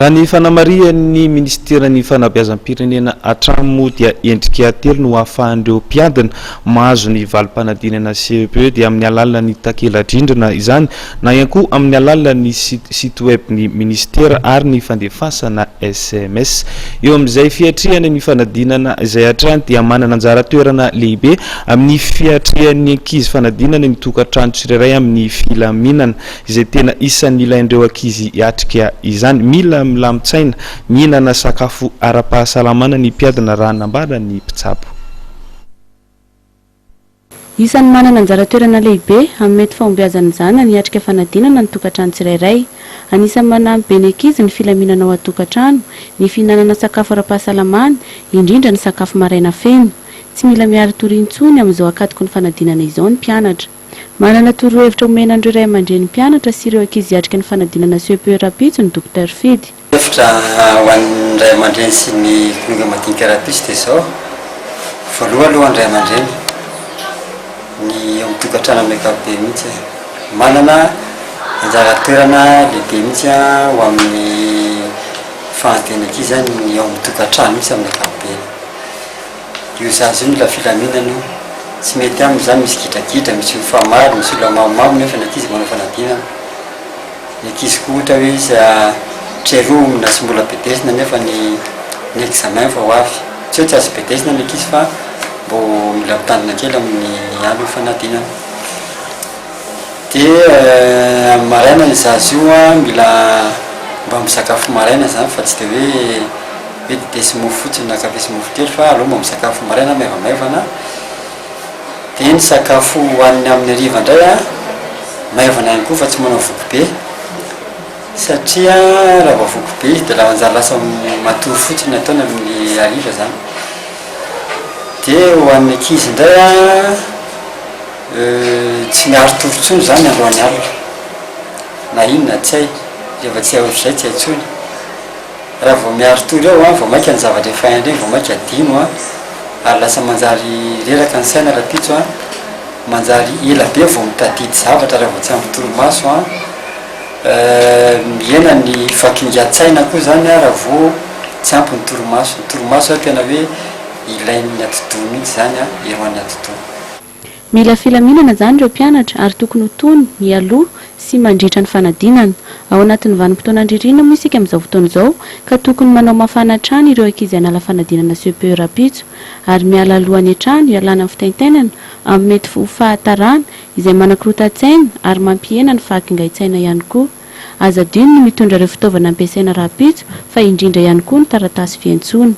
Raha ny fanamarian'ny ministeran'ny fanabeazam-pirenena atramo dia endrika telo no ahafahan'ireo mpiadina mahazo ny valim-panadinana CEPE dia amin'ny alalan'ny takela-drindrina izany na ihany koa amin'ny alalan'ny site web ny ministera ary ny fandefasana SMS. Eo amin'izay fiatriany ny fanadinana izay hatrany dia manana anjara toerana lehibe amin'ny fiatrian'ny ankizy fanadinana ny tokantrano tsirairay amin'ny filaminana izay tena isan'ny ilain'ireo ankizy hiatrika izany. Mila milamitsaina mihinana sakafo ara-pahasalamana ny mpiadina raha nambara ny mpitsabo. Isan'ny manana anjara toerana lehibe amin'ny mety fahombiazana izany ny hatrika fanadinana ny tokantrano tsirairay. Anisan'ny manampy be ny ankizy ny filaminana ao an-tokantrano, ny fihinanana sakafo ara-pahasalamana, indrindra ny sakafo maraina feno. Tsy mila miaro torintsony amin'izao akatoko ny fanadinana izao ny mpianatra. Manana torohevitra omenandreo ray aman-dreny mpianatra sy ireo ankizy hiatrika ny fanadinana CEPE Rapitso ny Dr Fidy. Hevitra ho an'ny ray aman-dreny sy ny konga madinika Rapitso dia izao. Voalohany aloha ny ray aman-dreny ny ao tokantrano amin'ny ankapobeny mihitsy manana anjara toerana lehibe mihitsy ho amin'ny fahantenana ankizy ny ao tokantrano mihitsy amin'ny ankapobeny. Io zaza io mila filaminana tsy mety aminy zany misy gidragidra, misy famary, misy olona mamamamy nefa ny ankizy manao fanadinana. Ny ankizy koa ohatra hoe izy treromina sy mbola bedesina nefa ny examen fa ho avy. Tsy hoe tsy azo bedesina ny ankizy fa mbo mila mitandrina kely amin'ny andro fanadinana. Dia maraina ny zaza io mila mba misakafo maraina zany fa tsy dia hoe dite sy mofo fotsiny na kafe sy mofo kely fa aloha mba misakafo maraina maivamaivana. Dia ny sakafo hoaniny amin'ny hariva indray maivana ihany koa fa tsy manao voky be satria raha vao voky be dia raha anjara lasa matory fotsiny ataony amin'ny hariva zany. Dia ho an'ny ankizy indray tsy miaro torintsony zany alohan'ny alina na inona tsy hay rehefa tsy hay ohatr'izay tsy hay intsony. Raha vao miaro tory ao vao maika ny zavatra efa hainy regny vao maika adino ary lasa manjary reraka ny saina Rapitso manjary ela be vao mitadidy zavatra raha vao tsy ampy torimaso miena ny fakingan-tsaina koa zany raha vao tsy ampy ny torimaso. Ny torimaso tena hoe ilain'ny atidoha mihitsy zany eroan'ny atidoha. Mila filaminana zany ireo mpianatra ary tokony ho tony mialoha sy mandritra ny fanadinana. Ao anatin'ny vanim-potoanan-dririnina moa isika amin'izao fotoana izao ka tokony manao mafana hatrany ireo ankizy hanala fanadinana CEPE Rapitso ary miala alohany hatrany ialana amin'ny fitaintainana amin'ny mety ho fahatarana izay manakorotan-tsaina ary mampihena ny fahakingan-tsaina ihany koa. Aza adino ny mitondra ireo fitaovana ampiasaina Rapitso fa indrindra ihany koa ny taratasy fiantsony.